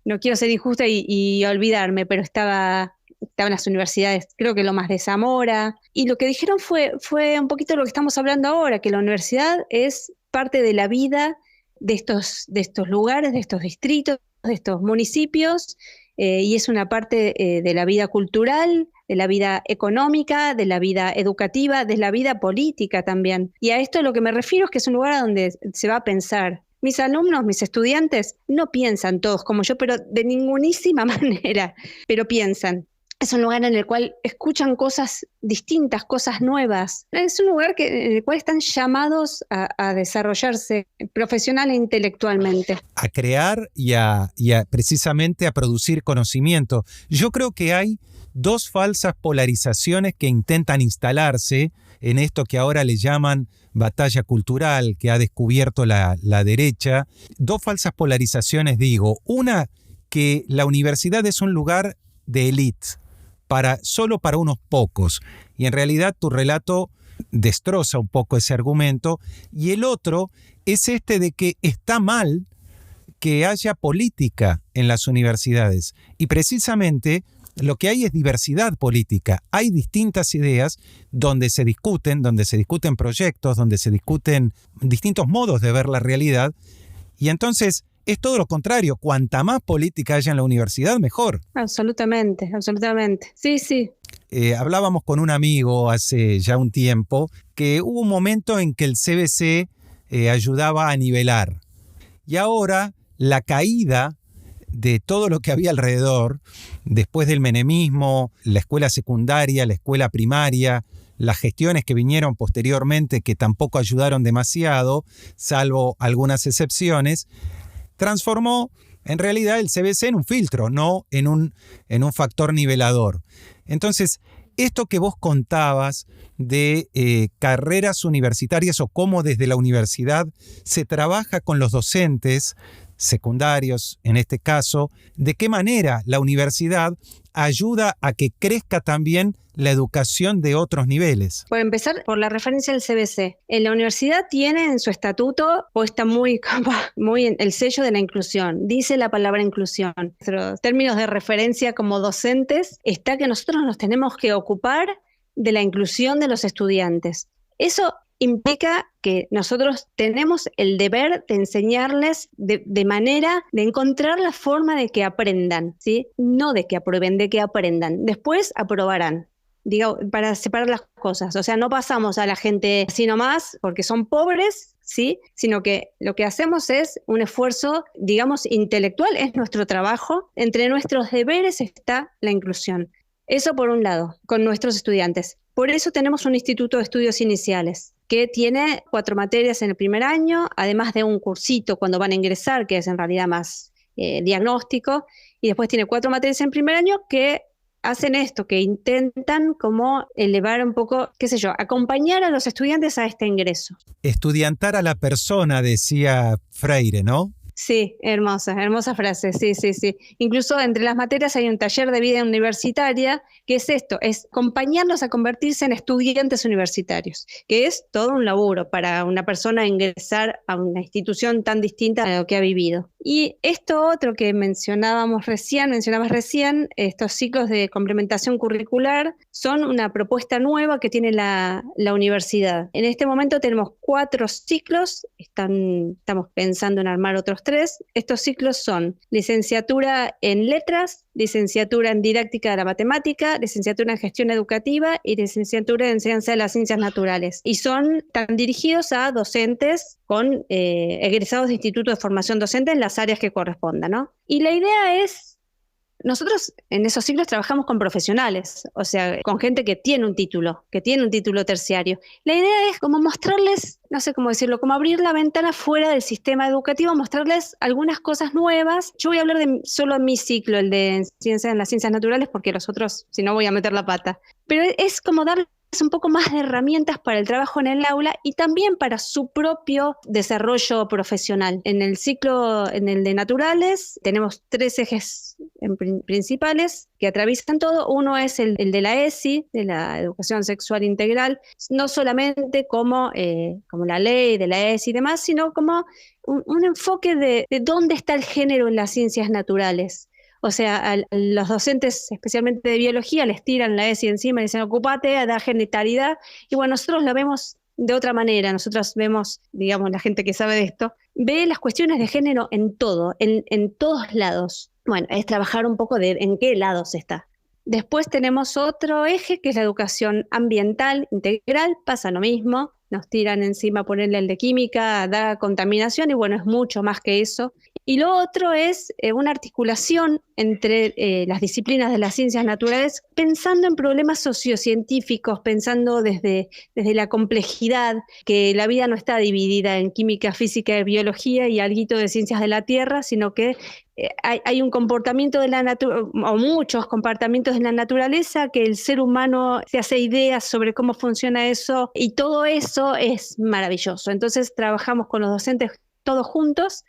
no quiero ser injusta y olvidarme, pero estaban las universidades, creo que Lomas de Zamora, y lo que dijeron fue un poquito lo que estamos hablando ahora, que la universidad es parte de la vida de estos lugares, de estos distritos, de estos municipios, y es una parte de la vida cultural, de la vida económica, de la vida educativa, de la vida política también. Y a esto lo que me refiero es que es un lugar donde se va a pensar. Mis alumnos, mis estudiantes, no piensan todos como yo, pero de ningunísima manera, pero piensan. Es un lugar en el cual escuchan cosas distintas, cosas nuevas. Es un lugar en el cual están llamados a desarrollarse profesional e intelectualmente.
A crear y precisamente a producir conocimiento. Yo creo que hay 2 falsas polarizaciones que intentan instalarse en esto que ahora le llaman batalla cultural, que ha descubierto la derecha. 2 falsas polarizaciones, digo. Una, que la universidad es un lugar de élite, solo para unos pocos. Y en realidad tu relato destroza un poco ese argumento. Y el otro es de que está mal que haya política en las universidades. Y precisamente lo que hay es diversidad política. Hay distintas ideas donde se discuten proyectos, donde se discuten distintos modos de ver la realidad. Y entonces es todo lo contrario. Cuanta más política haya en la universidad, mejor.
Absolutamente, absolutamente. Sí, sí.
Hablábamos con un amigo hace ya un tiempo que hubo un momento en que el CBC ayudaba a nivelar. Y ahora la caída de todo lo que había alrededor, después del menemismo, la escuela secundaria, la escuela primaria, las gestiones que vinieron posteriormente que tampoco ayudaron demasiado, salvo algunas excepciones, transformó en realidad el CBC en un filtro, no en un factor nivelador. Entonces, esto que vos contabas de carreras universitarias o cómo desde la universidad se trabaja con los docentes secundarios, en este caso, de qué manera la universidad ayuda a que crezca también la educación de otros niveles.
Por empezar, por la referencia al CBC. La universidad tiene en su estatuto puesta muy el sello de la inclusión. Dice la palabra inclusión. En nuestros términos de referencia como docentes está que nosotros nos tenemos que ocupar de la inclusión de los estudiantes. Eso implica que nosotros tenemos el deber de enseñarles de manera de encontrar la forma de que aprendan, ¿sí? No de que aprueben, de que aprendan. Después aprobarán. para separar las cosas. O sea, no pasamos a la gente así nomás porque son pobres, ¿sí? Sino que lo que hacemos es un esfuerzo, digamos, intelectual, es nuestro trabajo. Entre nuestros deberes está la inclusión. Eso por un lado, con nuestros estudiantes. Por eso tenemos un instituto de estudios iniciales que tiene 4 materias en el primer año, además de un cursito cuando van a ingresar, que es en realidad más diagnóstico, y después tiene 4 materias en primer año que hacen esto, que intentan como elevar un poco, qué sé yo, acompañar a los estudiantes a este ingreso.
Estudiantar a la persona, decía Freire, ¿no?
Sí, hermosa frase, sí. Incluso entre las materias hay un taller de vida universitaria, que es esto, es acompañarlos a convertirse en estudiantes universitarios, que es todo un laburo para una persona ingresar a una institución tan distinta a lo que ha vivido. Y esto otro que mencionabas recién, estos ciclos de complementación curricular son una propuesta nueva que tiene la universidad. En este momento tenemos 4 ciclos, estamos pensando en armar otros 3. Estos ciclos son licenciatura en letras, licenciatura en didáctica de la matemática, licenciatura en gestión educativa y licenciatura en enseñanza de las ciencias naturales. Y están dirigidos a docentes con egresados de institutos de formación docente en las áreas que correspondan, ¿no? Y la idea es, nosotros en esos ciclos trabajamos con profesionales, o sea, con gente que tiene un título terciario. La idea es como mostrarles, no sé cómo decirlo, como abrir la ventana fuera del sistema educativo, mostrarles algunas cosas nuevas. Yo voy a hablar solo de mi ciclo, el de las ciencias naturales, porque los otros, si no, voy a meter la pata. Pero es como darles un poco más de herramientas para el trabajo en el aula y también para su propio desarrollo profesional. En el ciclo, en el de naturales, tenemos 3 ejes principales que atraviesan todo. Uno es el de la ESI, de la educación sexual integral, no solamente como la ley de la ESI y demás, sino como un enfoque de dónde está el género en las ciencias naturales. O sea, a los docentes, especialmente de biología, les tiran la ESI encima y dicen, ocupate, da genitalidad. Y bueno, nosotros lo vemos de otra manera. Nosotros vemos, digamos, la gente que sabe de esto, ve las cuestiones de género en todo, en todos lados. Bueno, es trabajar un poco de en qué lados está. Después tenemos otro eje, que es la educación ambiental integral. Pasa lo mismo, nos tiran encima ponerle el de química, da contaminación, y bueno, es mucho más que eso. Y lo otro es una articulación entre las disciplinas de las ciencias naturales, pensando en problemas sociocientíficos, pensando desde la complejidad, que la vida no está dividida en química, física y biología y alguito de ciencias de la Tierra, sino que hay un comportamiento de la naturaleza, o muchos comportamientos de la naturaleza, que el ser humano se hace ideas sobre cómo funciona eso, y todo eso es maravilloso. Entonces trabajamos con los docentes todos juntos,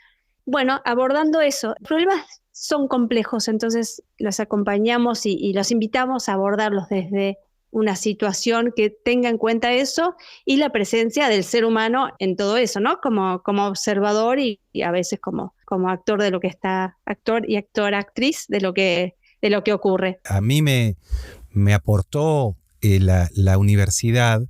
bueno, abordando eso. Los problemas son complejos, entonces los acompañamos y los invitamos a abordarlos desde una situación que tenga en cuenta eso y la presencia del ser humano en todo eso, ¿no? Como observador y a veces como actor de lo que está, actriz de lo que ocurre.
A mí me aportó la universidad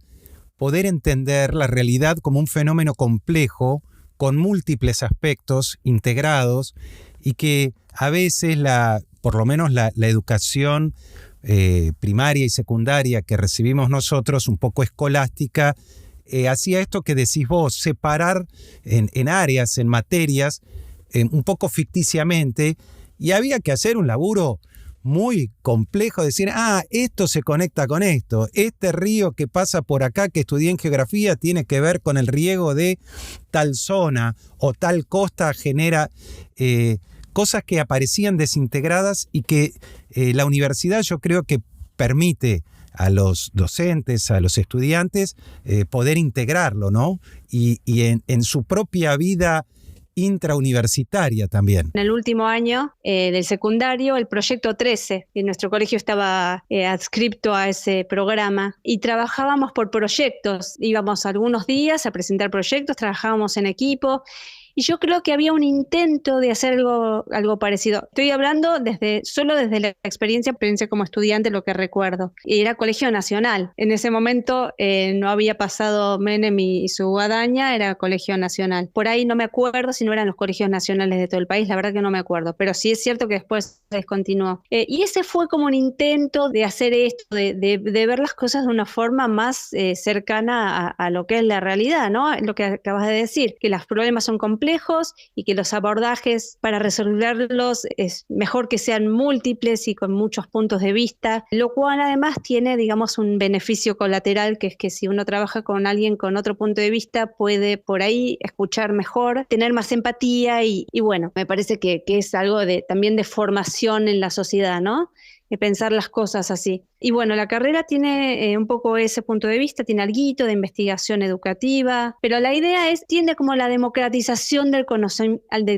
poder entender la realidad como un fenómeno complejo, con múltiples aspectos integrados, y que a veces por lo menos la educación primaria y secundaria que recibimos nosotros, un poco escolástica, hacía esto que decís vos, separar en áreas, en materias, un poco ficticiamente, y había que hacer un laburo muy complejo, decir, esto se conecta con esto, este río que pasa por acá que estudié en geografía tiene que ver con el riego de tal zona, o tal costa genera cosas que aparecían desintegradas, y que la universidad, yo creo que permite a los docentes, a los estudiantes, poder integrarlo, ¿no? Y en su propia vida intrauniversitaria también.
En el último año del secundario, el proyecto 13, y nuestro colegio estaba adscripto a ese programa, y trabajábamos por proyectos. Íbamos algunos días a presentar proyectos, trabajábamos en equipo, Y yo creo que había un intento de hacer algo parecido. Estoy hablando solo desde la experiencia como estudiante, lo que recuerdo. Y era Colegio Nacional. En ese momento no había pasado Menem y su guadaña, era Colegio Nacional. Por ahí no me acuerdo si no eran los colegios nacionales de todo el país, la verdad que no me acuerdo. Pero sí es cierto que después se descontinuó. Y ese fue como un intento de hacer esto, de ver las cosas de una forma más cercana a lo que es la realidad, ¿no? Lo que acabas de decir, que los problemas son complejos y que los abordajes para resolverlos es mejor que sean múltiples y con muchos puntos de vista, lo cual además tiene, digamos, un beneficio colateral, que es que si uno trabaja con alguien con otro punto de vista, puede por ahí escuchar mejor, tener más empatía y bueno, me parece que es algo también de formación en la sociedad, ¿no? De pensar las cosas así. Y bueno, la carrera tiene un poco ese punto de vista, tiene alguito de investigación educativa, pero la idea tiende como la democratización del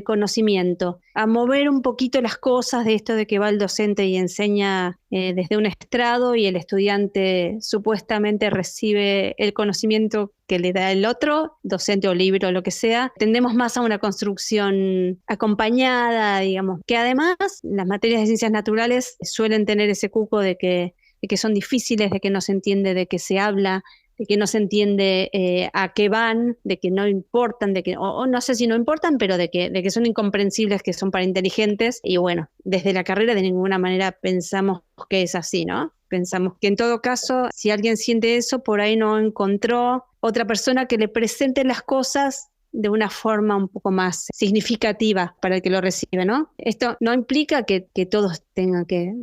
conocimiento, a mover un poquito las cosas de esto de que va el docente y enseña desde un estrado y el estudiante supuestamente recibe el conocimiento que le da el otro, docente o libro o lo que sea. Tendemos más a una construcción acompañada, digamos, que además las materias de ciencias naturales suelen tener ese cuco de que son difíciles, de que no se entiende de qué se habla, de que no se entiende a qué van, de que no importan, o no sé si no importan, pero de que son incomprensibles, que son para inteligentes. Y bueno, desde la carrera de ninguna manera pensamos que es así, ¿no? Pensamos que en todo caso, si alguien siente eso, por ahí no encontró otra persona que le presente las cosas de una forma un poco más significativa para el que lo recibe, ¿no? Esto no implica que todos tengan que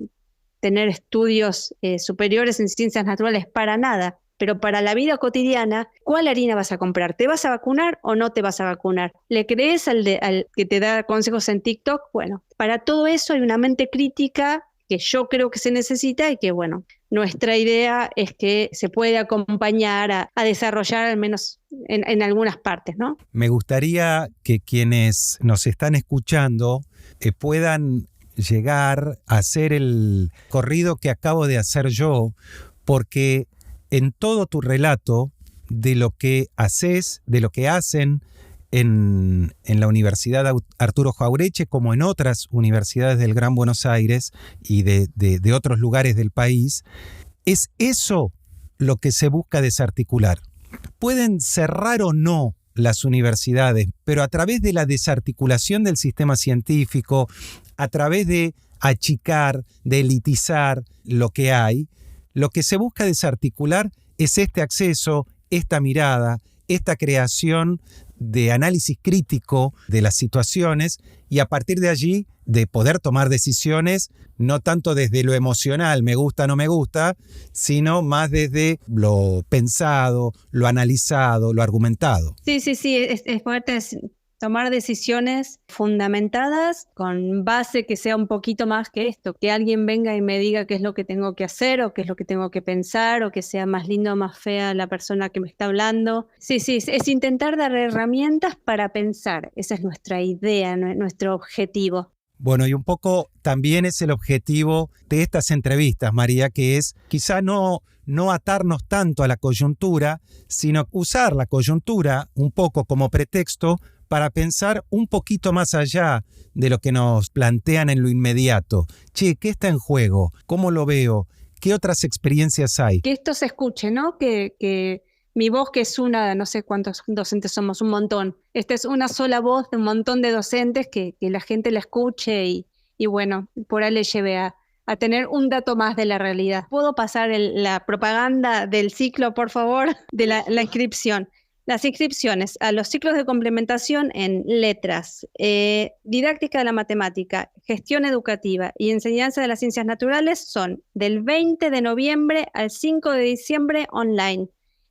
tener estudios superiores en ciencias naturales, para nada, pero para la vida cotidiana, ¿cuál harina vas a comprar? ¿Te vas a vacunar o no te vas a vacunar? ¿Le crees al que te da consejos en TikTok? Bueno, para todo eso hay una mente crítica que yo creo que se necesita y que, bueno, nuestra idea es que se puede acompañar a desarrollar al menos en algunas partes, ¿no?
Me gustaría que quienes nos están escuchando puedan llegar a hacer el corrido que acabo de hacer yo, porque en todo tu relato de lo que haces, de lo que hacen en la Universidad Arturo Jauretche, como en otras universidades del Gran Buenos Aires y de otros lugares del país, es eso lo que se busca desarticular. Pueden cerrar o no las universidades, pero a través de la desarticulación del sistema científico, a través de achicar, de elitizar lo que hay, lo que se busca desarticular es este acceso, esta mirada, esta creación de análisis crítico de las situaciones y a partir de allí de poder tomar decisiones no tanto desde lo emocional, me gusta, no me gusta, sino más desde lo pensado, lo analizado, lo argumentado.
Sí, es poder tomar decisiones fundamentadas con base que sea un poquito más que esto, que alguien venga y me diga qué es lo que tengo que hacer o qué es lo que tengo que pensar o que sea más lindo o más fea la persona que me está hablando. Sí, es intentar dar herramientas para pensar. Esa es nuestra idea, nuestro objetivo.
Bueno, y un poco también es el objetivo de estas entrevistas, María, que es quizá no atarnos tanto a la coyuntura, sino usar la coyuntura un poco como pretexto para pensar un poquito más allá de lo que nos plantean en lo inmediato. Che, ¿qué está en juego? ¿Cómo lo veo? ¿Qué otras experiencias hay?
Que esto se escuche, ¿no? Que mi voz, que es una, no sé cuántos docentes somos, un montón. Esta es una sola voz de un montón de docentes que la gente la escuche y bueno, por ahí le lleve a tener un dato más de la realidad. ¿Puedo pasar la propaganda del ciclo, por favor? De la inscripción. Las inscripciones a los ciclos de complementación en letras, didáctica de la matemática, gestión educativa y enseñanza de las ciencias naturales son del 20 de noviembre al 5 de diciembre online,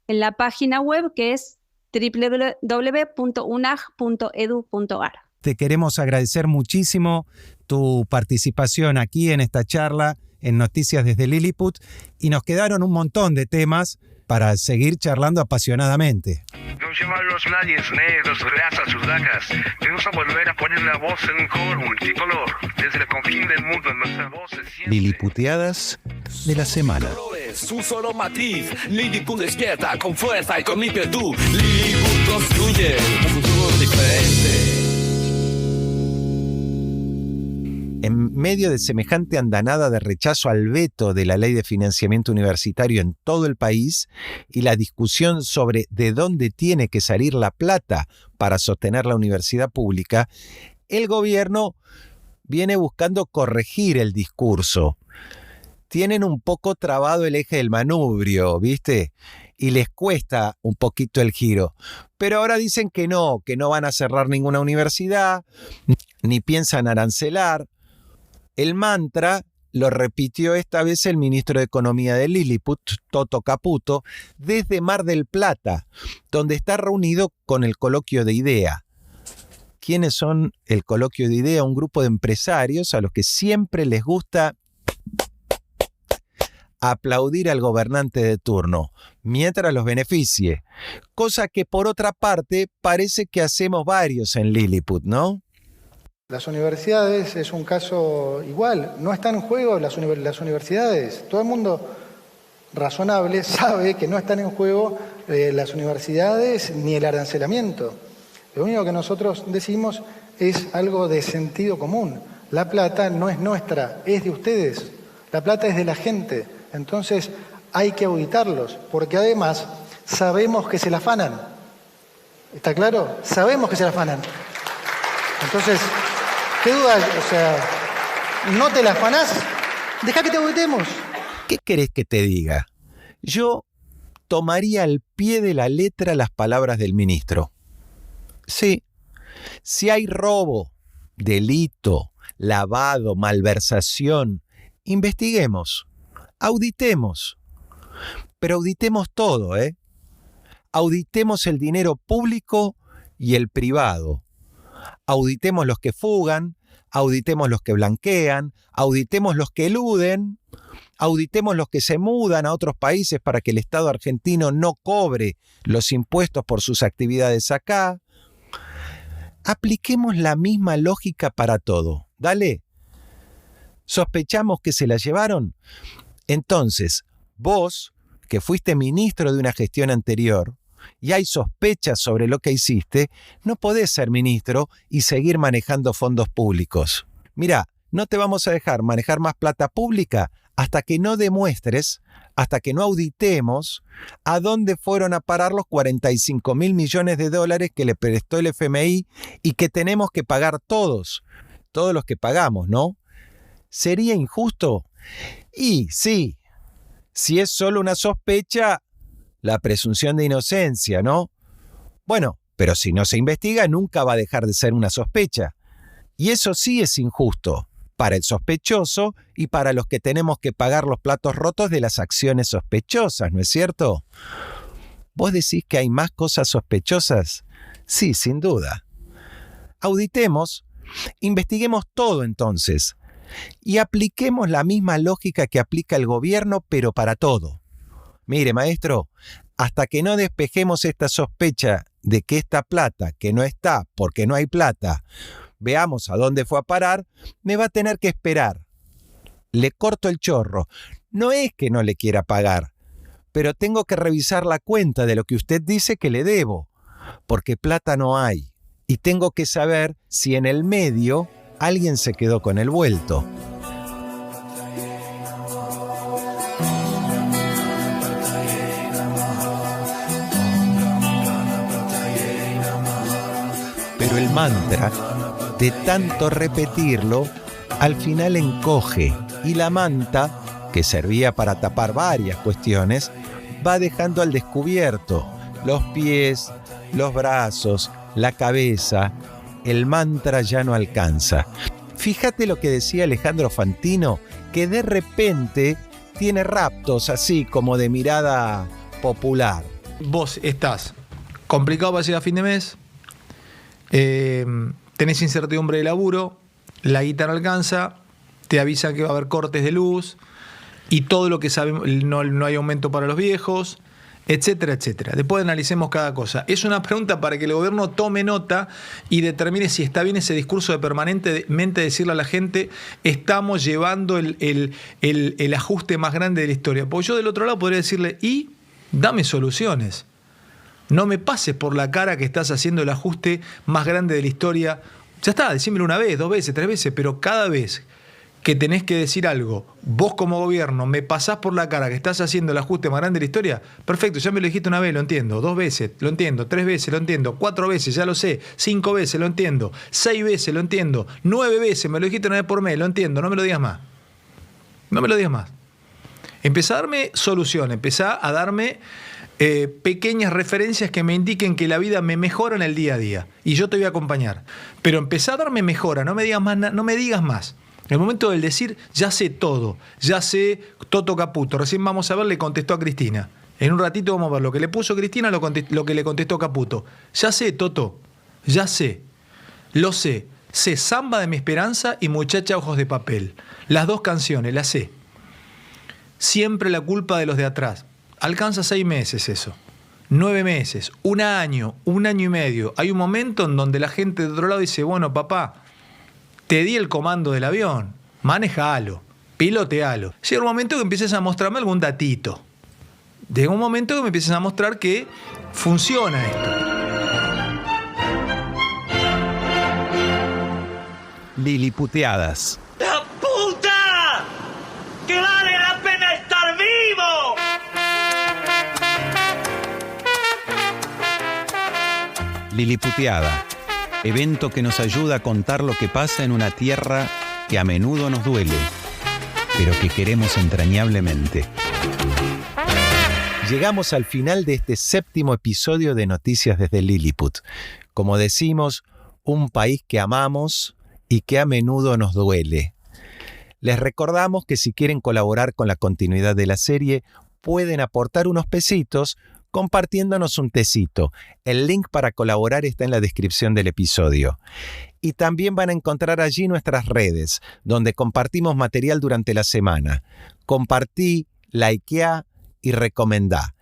en la página web que es www.unag.edu.ar.
Te queremos agradecer muchísimo tu participación aquí en esta charla en Noticias desde Lilliput y nos quedaron un montón de temas para seguir charlando apasionadamente.
No llevarlos nadie negros, razas, sudacas. Vamos a volver a poner la voz en un color multicolor. Desde el confín del mundo, nuestra voz se siente.
Liliputeadas de la semana.
Es un solo matiz. Lilliput despierta con fuerza y con ímpetu. Lilliput construye un futuro diferente.
En medio de semejante andanada de rechazo al veto de la ley de financiamiento universitario en todo el país y la discusión sobre de dónde tiene que salir la plata para sostener la universidad pública, el gobierno viene buscando corregir el discurso. Tienen un poco trabado el eje del manubrio, ¿viste? Y les cuesta un poquito el giro. Pero ahora dicen que no van a cerrar ninguna universidad, ni piensan arancelar. El mantra lo repitió esta vez el ministro de Economía de Lilliput, Toto Caputo, desde Mar del Plata, donde está reunido con el Coloquio de IDEA. ¿Quiénes son el Coloquio de IDEA? Un grupo de empresarios a los que siempre les gusta aplaudir al gobernante de turno, mientras los beneficie. Cosa que por otra parte parece que hacemos varios en Lilliput, ¿no?
Las universidades es un caso igual, no están en juego las universidades. Todo el mundo razonable sabe que no están en juego las universidades ni el arancelamiento. Lo único que nosotros decimos es algo de sentido común. La plata no es nuestra, es de ustedes. La plata es de la gente. Entonces hay que auditarlos, porque además sabemos que se la afanan. ¿Está claro? Sabemos que se la afanan. Entonces, ¿qué dudas? O sea, ¿no te la afanás? Deja que te auditemos.
¿Qué querés que te diga? Yo tomaría al pie de la letra las palabras del ministro. Sí, si hay robo, delito, lavado, malversación, investiguemos, auditemos. Pero auditemos todo, ¿eh? Auditemos el dinero público y el privado. Auditemos los que fugan, auditemos los que blanquean, auditemos los que eluden, auditemos los que se mudan a otros países para que el Estado argentino no cobre los impuestos por sus actividades acá. Apliquemos la misma lógica para todo. Dale. ¿Sospechamos que se la llevaron? Entonces, vos, que fuiste ministro de una gestión anterior, y hay sospechas sobre lo que hiciste, no podés ser ministro y seguir manejando fondos públicos. Mirá, no te vamos a dejar manejar más plata pública hasta que no demuestres, hasta que no auditemos a dónde fueron a parar los 45.000 millones de dólares que le prestó el FMI y que tenemos que pagar todos los que pagamos, ¿no? ¿Sería injusto? Y sí, si es solo una sospecha, la presunción de inocencia, ¿no? Bueno, pero si no se investiga, nunca va a dejar de ser una sospecha. Y eso sí es injusto, para el sospechoso y para los que tenemos que pagar los platos rotos de las acciones sospechosas, ¿no es cierto? ¿Vos decís que hay más cosas sospechosas? Sí, sin duda. Auditemos, investiguemos todo entonces, y apliquemos la misma lógica que aplica el gobierno, pero para todo. Mire, maestro, hasta que no despejemos esta sospecha de que esta plata, que no está porque no hay plata, veamos a dónde fue a parar, me va a tener que esperar. Le corto el chorro. No es que no le quiera pagar, pero tengo que revisar la cuenta de lo que usted dice que le debo, porque plata no hay. Y tengo que saber si en el medio alguien se quedó con el vuelto. Pero el mantra, de tanto repetirlo, al final encoge y la manta, que servía para tapar varias cuestiones, va dejando al descubierto los pies, los brazos, la cabeza. El mantra ya no alcanza. Fíjate lo que decía Alejandro Fantino, que de repente tiene raptos así como de mirada popular.
Vos estás complicado para llegar a fin de mes, tenés incertidumbre de laburo, la guita no alcanza, te avisan que va a haber cortes de luz y todo lo que sabemos, no hay aumento para los viejos, etcétera, etcétera. Después analicemos cada cosa. Es una pregunta para que el gobierno tome nota y determine si está bien ese discurso de permanentemente decirle a la gente estamos llevando el ajuste más grande de la historia. Porque yo del otro lado podría decirle, y dame soluciones. No me pases por la cara que estás haciendo el ajuste más grande de la historia. Ya está, decímelo una vez, 2 veces, 3 veces, pero cada vez que tenés que decir algo, vos como gobierno me pasás por la cara que estás haciendo el ajuste más grande de la historia, perfecto, ya me lo dijiste una vez, lo entiendo, 2 veces, lo entiendo, 3 veces, lo entiendo, 4 veces, ya lo sé, 5 veces, lo entiendo, 6 veces, lo entiendo, 9 veces, me lo dijiste una vez por mes, lo entiendo, no me lo digas más. No me lo digas más. Empezá a darme solución, empezá a darme pequeñas referencias que me indiquen que la vida me mejora en el día a día, y yo te voy a acompañar. Pero empezá a darme mejora, no me digas más, no me digas más. En el momento del decir, ya sé todo, ya sé Toto Caputo. Recién vamos a ver, le contestó a Cristina. En un ratito vamos a ver lo que le puso Cristina, lo que le contestó Caputo. Ya sé, Toto, ya sé, lo sé. Sé Samba de mi esperanza y Muchacha ojos de papel. Las 2 canciones, las sé. Siempre la culpa de los de atrás. Alcanza 6 meses eso. 9 meses, 1 año, 1 año y medio. Hay un momento en donde la gente de otro lado dice, bueno, papá, te di el comando del avión, manejalo, pilotealo. Llega un momento que empieces a mostrarme algún datito. Llega un momento que me empieces a mostrar que funciona esto.
Liliputeadas.
¡La puta! ¡Que vale la pena estar vivo!
Liliputeada. Evento que nos ayuda a contar lo que pasa en una tierra que a menudo nos duele, pero que queremos entrañablemente. Llegamos al final de este 7º episodio de Noticias desde Lilliput. Como decimos, un país que amamos y que a menudo nos duele. Les recordamos que si quieren colaborar con la continuidad de la serie, pueden aportar unos pesitos compartiéndonos un tecito. El link para colaborar está en la descripción del episodio. Y también van a encontrar allí nuestras redes, donde compartimos material durante la semana. Compartí, likeá y recomendá.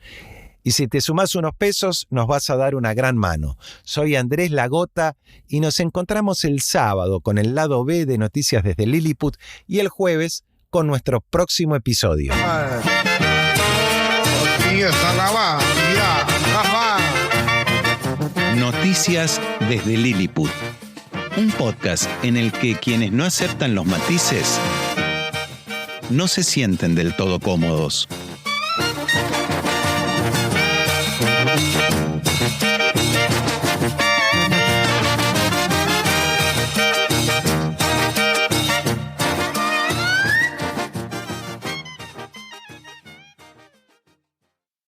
Y si te sumás unos pesos, nos vas a dar una gran mano. Soy Andrés Lagota y nos encontramos el sábado con el lado B de Noticias desde Lilliput y el jueves con nuestro próximo episodio. Noticias desde Lilliput. Un podcast en el que quienes no aceptan los matices no se sienten del todo cómodos.